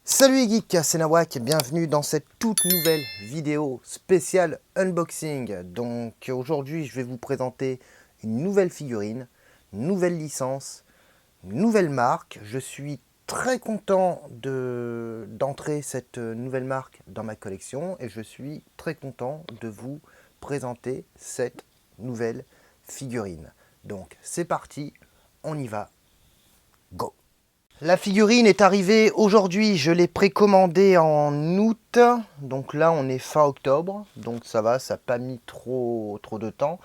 Salut les geeks, c'est Nawak et bienvenue dans cette toute nouvelle vidéo spéciale unboxing. Donc aujourd'hui je vais vous présenter une nouvelle figurine, une nouvelle licence, une nouvelle marque. Je suis très content d'entrer cette nouvelle marque dans ma collection et je suis très content de vous présenter cette nouvelle figurine. Donc c'est parti, on y va, go! La figurine est arrivée aujourd'hui, je l'ai précommandée en août, donc là on est fin octobre, donc ça va, ça n'a pas mis trop de temps.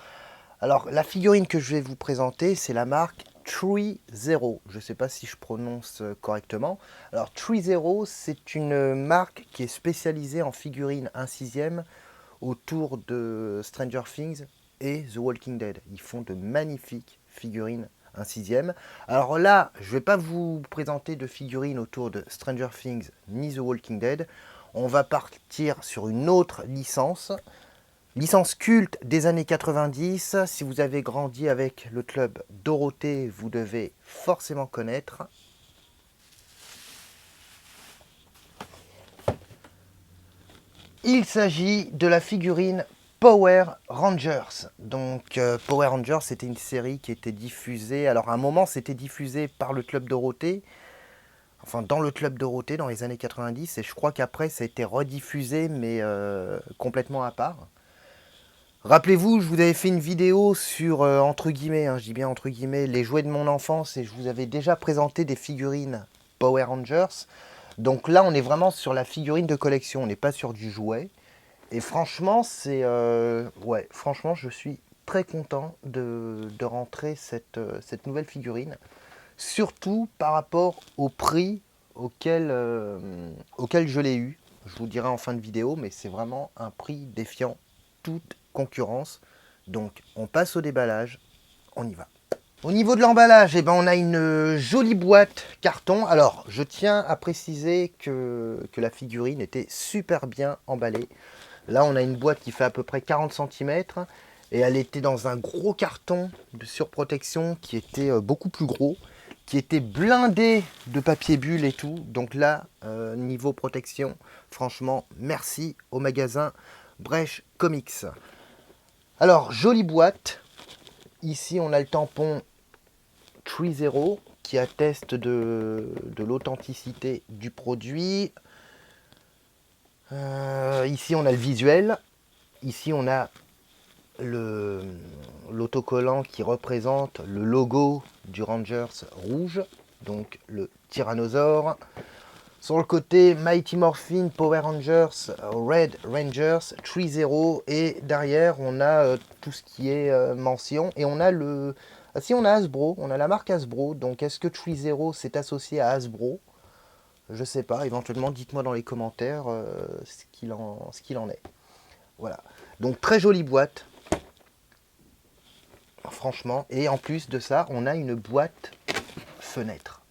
Alors la figurine que je vais vous présenter, c'est la marque Tree Zero, je ne sais pas si je prononce correctement. Alors Tree Zero, c'est une marque qui est spécialisée en figurines 1/6 autour de Stranger Things et The Walking Dead. Ils font de magnifiques figurines 1/6. Alors là, je ne vais pas vous présenter de figurines autour de Stranger Things ni The Walking Dead. On va partir sur une autre licence. Licence culte des années 90. Si vous avez grandi avec le club Dorothée, vous devez forcément connaître. Il s'agit de la figurine Power Rangers. Donc Power Rangers, c'était une série qui était diffusée. Alors à un moment, c'était diffusé par le Club Dorothée. Enfin, dans le Club Dorothée, dans les années 90. Et je crois qu'après, ça a été rediffusé, mais complètement à part. Rappelez-vous, je vous avais fait une vidéo sur, entre guillemets, je dis bien entre guillemets, les jouets de mon enfance. Et je vous avais déjà présenté des figurines Power Rangers. Donc là, on est vraiment sur la figurine de collection. On n'est pas sur du jouet. Et franchement, ouais, franchement, je suis très content de rentrer cette nouvelle figurine. Surtout par rapport au prix auquel je l'ai eu. Je vous dirai en fin de vidéo, mais c'est vraiment un prix défiant toute concurrence. Donc, on passe au déballage. On y va. Au niveau de l'emballage, eh ben, on a une jolie boîte carton. Alors, je tiens à préciser que la figurine était super bien emballée. Là, on a une boîte qui fait à peu près 40 cm et elle était dans un gros carton de surprotection qui était beaucoup plus gros, qui était blindé de papier bulle et tout. Donc là, niveau protection, franchement, merci au magasin Brèche Comics. Alors, jolie boîte. Ici, on a le tampon Tree Zero qui atteste de l'authenticité du produit. Ici, on a le visuel. Ici, on a l'autocollant qui représente le logo du Rangers rouge, donc le tyrannosaure. Sur le côté, Mighty Morphin Power Rangers, Red Rangers, Tree Zero. Et derrière, on a tout ce qui est mention. Et on a le... Ah si, on a Hasbro, on a la marque Hasbro. Donc, est-ce que Tree Zero s'est associé à Hasbro? Je sais pas, éventuellement, dites-moi dans les commentaires ce qu'il en est. Voilà. Donc, très jolie boîte. Franchement, et en plus de ça, on a une boîte fenêtre.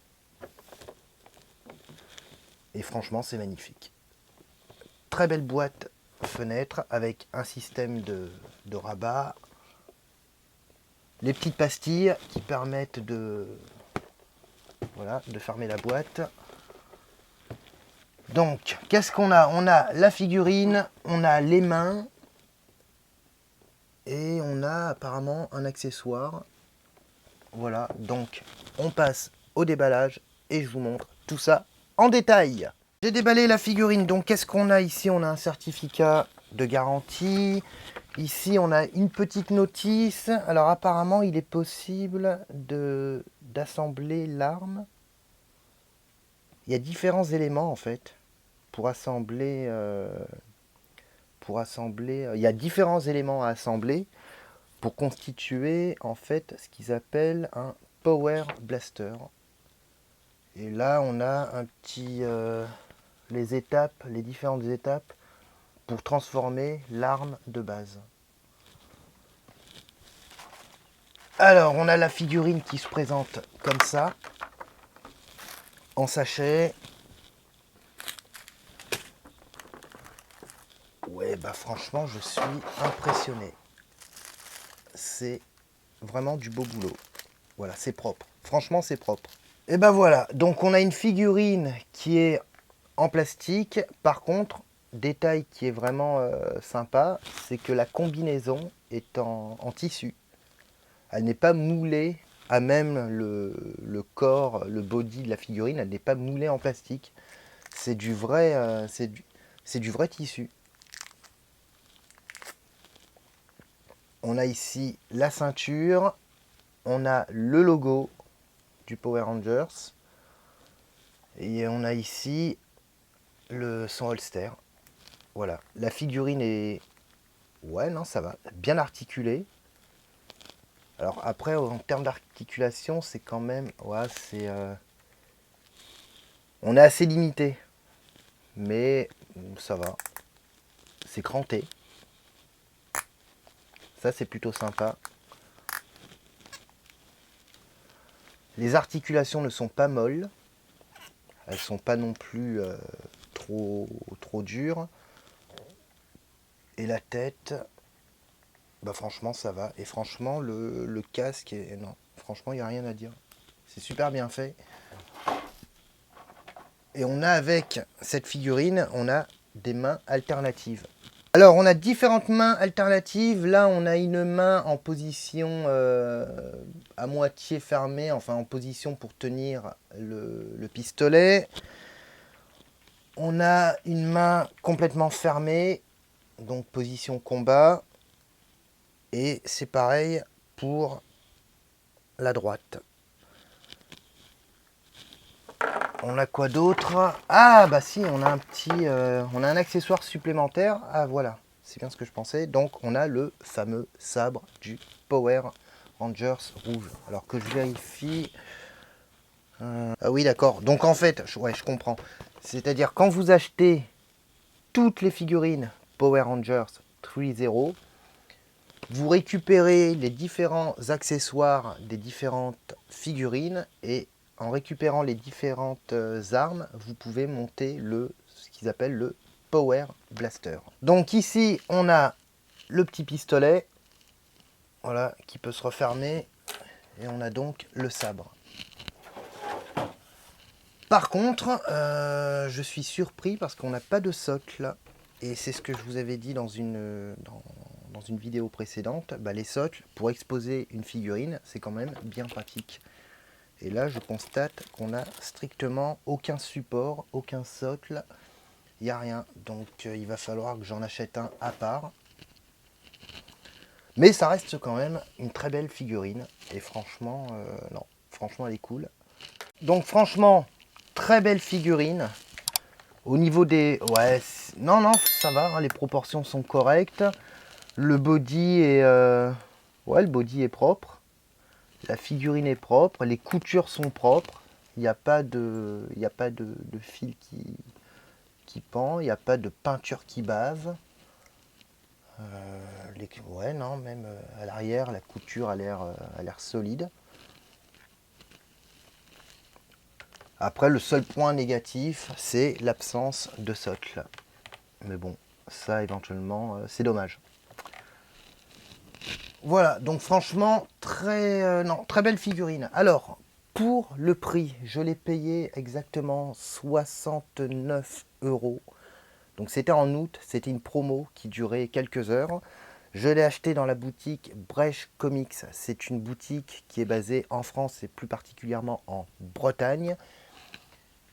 Et franchement, c'est magnifique. Très belle boîte fenêtre avec un système de rabat. Les petites pastilles qui permettent voilà, de fermer la boîte. Donc, qu'est-ce qu'on a? On a la figurine, on a les mains et on a apparemment un accessoire. Voilà, donc on passe au déballage et je vous montre tout ça en détail. J'ai déballé la figurine, donc qu'est-ce qu'on a ici? On a un certificat de garantie. Ici, on a une petite notice. Alors apparemment, il est possible d'assembler l'arme. Il y a différents éléments en fait pour assembler. Il y a différents éléments à assembler pour constituer en fait ce qu'ils appellent un Power Blaster. Et là, on a un petit les différentes étapes pour transformer l'arme de base. Alors, on a la figurine qui se présente comme ça, en sachet. Ouais, bah franchement, je suis impressionné. C'est vraiment du beau boulot. Voilà, c'est propre. Franchement, c'est propre. Et ben voilà, donc on a une figurine qui est en plastique. Par contre, détail qui est vraiment sympa, c'est que la combinaison est en tissu. Elle n'est pas moulée à même le corps, le body de la figurine, elle n'est pas moulée en plastique. C'est du vrai, c'est du vrai tissu. On a ici la ceinture, on a le logo du Power Rangers et on a ici son holster. Voilà, la figurine est, ouais non ça va, bien articulée. Alors après en termes d'articulation c'est quand même, ouais c'est, on est assez limité, mais ça va, c'est cranté. Ça c'est plutôt sympa. Les articulations ne sont pas molles. Elles sont pas non plus trop dures. Et la tête, bah franchement ça va. Et franchement le casque, non, franchement il n'y a rien à dire. C'est super bien fait. Et on a avec cette figurine, on a des mains alternatives. Alors on a différentes mains alternatives. Là on a une main en position à moitié fermée, enfin en position pour tenir le pistolet. On a une main complètement fermée, donc position combat. Et c'est pareil pour la droite. On a quoi d'autre? Ah bah si, on a un petit, on a un accessoire supplémentaire. Ah voilà, c'est bien ce que je pensais. Donc on a le fameux sabre du Power Rangers rouge. Alors que je vérifie. Ah oui d'accord. Donc en fait, ouais je comprends. C'est-à-dire quand vous achetez toutes les figurines Power Rangers 3.0, vous récupérez les différents accessoires des différentes figurines et en récupérant les différentes armes, vous pouvez monter ce qu'ils appellent le Power Blaster. Donc ici, on a le petit pistolet, voilà, qui peut se refermer et on a donc le sabre. Par contre, je suis surpris parce qu'on n'a pas de socle et c'est ce que je vous avais dit dans une vidéo précédente, bah, les socles pour exposer une figurine c'est quand même bien pratique. Et là je constate qu'on a strictement aucun support, aucun socle, il n'y a rien. Donc il va falloir que j'en achète un à part. Mais ça reste quand même une très belle figurine. Et franchement, non, franchement elle est cool. Donc franchement, très belle figurine. Au niveau des... Ouais, non, non, ça va, hein, les proportions sont correctes. Le body est... Ouais, le body est propre. La figurine est propre. Les coutures sont propres. Il n'y a pas de fil qui pend. Il n'y a pas de peinture qui bave. Ouais, non, même à l'arrière, la couture a l'air solide. Après, le seul point négatif, c'est l'absence de socle. Mais bon, ça, éventuellement, c'est dommage. Voilà, donc franchement, très belle figurine. Alors, pour le prix, je l'ai payé exactement 69 €. Donc c'était en août, c'était une promo qui durait quelques heures. Je l'ai acheté dans la boutique Brèche Comics. C'est une boutique qui est basée en France et plus particulièrement en Bretagne.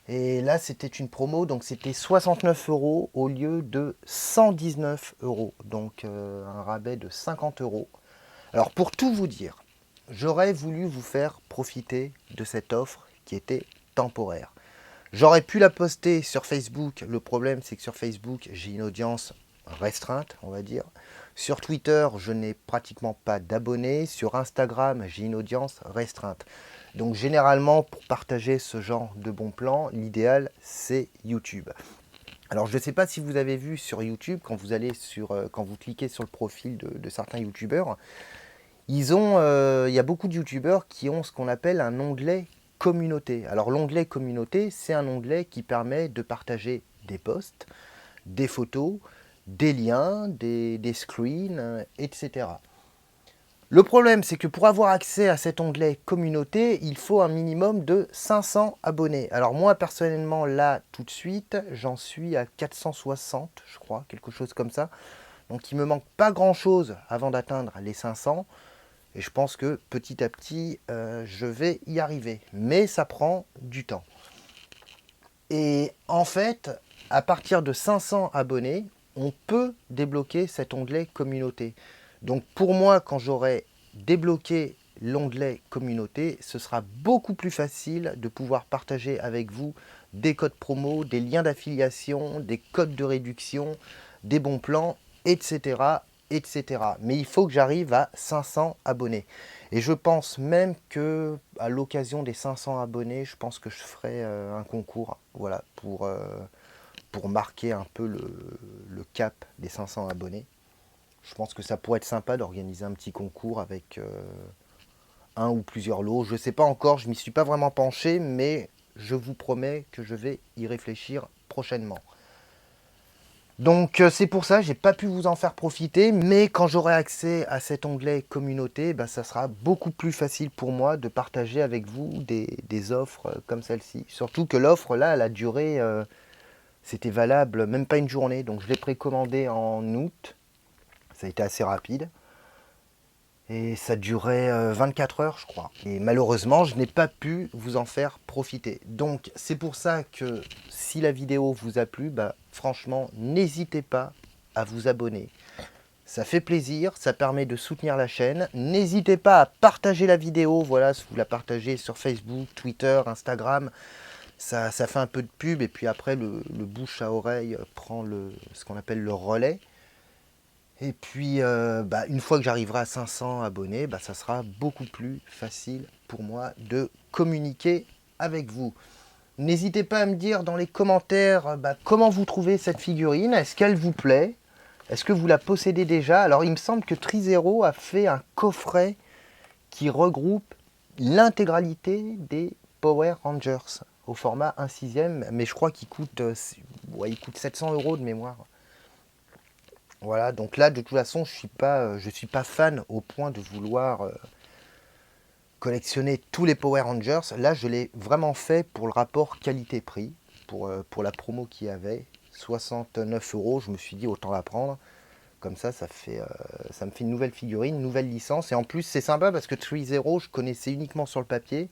Et là, c'était une promo, donc c'était 69 € au lieu de 119 €. Donc un rabais de 50 €. Alors pour tout vous dire, j'aurais voulu vous faire profiter de cette offre qui était temporaire. J'aurais pu la poster sur Facebook. Le problème, c'est que sur Facebook, j'ai une audience restreinte, on va dire. Sur Twitter, je n'ai pratiquement pas d'abonnés. Sur Instagram, j'ai une audience restreinte. Donc généralement, pour partager ce genre de bons plans, l'idéal, c'est YouTube. Alors je ne sais pas si vous avez vu sur YouTube, quand vous cliquez sur le profil de certains YouTubeurs, il y a beaucoup de YouTubeurs qui ont ce qu'on appelle un onglet communauté. Alors l'onglet communauté, c'est un onglet qui permet de partager des posts, des photos, des liens, des screens, etc. Le problème, c'est que pour avoir accès à cet onglet communauté, il faut un minimum de 500 abonnés. Alors moi, personnellement, là, tout de suite, j'en suis à 460, je crois, quelque chose comme ça. Donc il me manque pas grand-chose avant d'atteindre les 500. Et je pense que petit à petit, je vais y arriver. Mais ça prend du temps. Et en fait, à partir de 500 abonnés, on peut débloquer cet onglet communauté. Donc pour moi, quand j'aurai débloqué l'onglet communauté, ce sera beaucoup plus facile de pouvoir partager avec vous des codes promo, des liens d'affiliation, des codes de réduction, des bons plans, etc., etc. Mais il faut que j'arrive à 500 abonnés. Et je pense même que à l'occasion des 500 abonnés, je pense que je ferai un concours, voilà, pour marquer un peu le cap des 500 abonnés. Je pense que ça pourrait être sympa d'organiser un petit concours avec un ou plusieurs lots. Je ne sais pas encore, je ne m'y suis pas vraiment penché, mais je vous promets que je vais y réfléchir prochainement. Donc c'est pour ça, j'ai pas pu vous en faire profiter, mais quand j'aurai accès à cet onglet communauté, bah, ça sera beaucoup plus facile pour moi de partager avec vous des offres comme celle-ci. Surtout que l'offre là, elle a duré, c'était valable même pas une journée, donc je l'ai précommandé en août, ça a été assez rapide. Et ça durait 24 heures, je crois. Et malheureusement, je n'ai pas pu vous en faire profiter. Donc, c'est pour ça que si la vidéo vous a plu, bah, franchement, n'hésitez pas à vous abonner. Ça fait plaisir, ça permet de soutenir la chaîne. N'hésitez pas à partager la vidéo. Voilà, si vous la partagez sur Facebook, Twitter, Instagram, ça fait un peu de pub. Et puis après, le bouche à oreille prend ce qu'on appelle le relais. Et puis, une fois que j'arriverai à 500 abonnés, ça sera beaucoup plus facile pour moi de communiquer avec vous. N'hésitez pas à me dire dans les commentaires comment vous trouvez cette figurine. Est-ce qu'elle vous plaît? Est-ce que vous la possédez déjà? Alors, il me semble que Trizero a fait un coffret qui regroupe l'intégralité des Power Rangers au format 1/6, mais je crois qu'il coûte, il coûte 700 € de mémoire. Voilà, donc là, de toute façon, je suis pas fan au point de vouloir collectionner tous les Power Rangers. Là, je l'ai vraiment fait pour le rapport qualité-prix, pour la promo qu'il y avait. 69 €, je me suis dit autant la prendre. Comme ça, ça me fait une nouvelle figurine, une nouvelle licence. Et en plus, c'est sympa parce que Trizero, je connaissais uniquement sur le papier.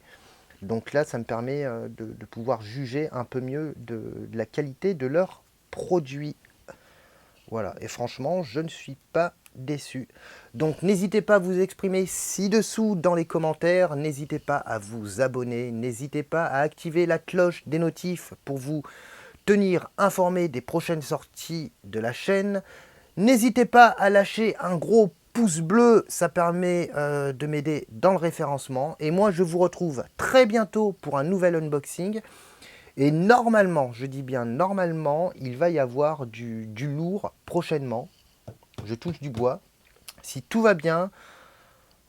Donc là, ça me permet de pouvoir juger un peu mieux de la qualité de leurs produits. Voilà, et franchement, je ne suis pas déçu. Donc n'hésitez pas à vous exprimer ci-dessous dans les commentaires, n'hésitez pas à vous abonner, n'hésitez pas à activer la cloche des notifs pour vous tenir informé des prochaines sorties de la chaîne. N'hésitez pas à lâcher un gros pouce bleu, ça permet de m'aider dans le référencement. Et moi, je vous retrouve très bientôt pour un nouvel unboxing. Et normalement, je dis bien normalement, il va y avoir du lourd prochainement. Je touche du bois. Si tout va bien,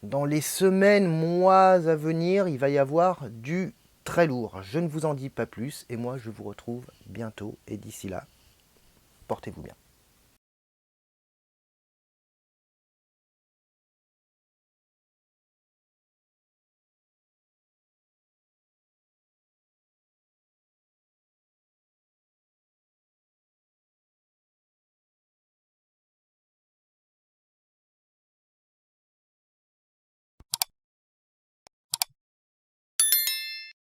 dans les semaines, mois à venir, il va y avoir du très lourd. Je ne vous en dis pas plus et moi je vous retrouve bientôt. Et d'ici là, portez-vous bien.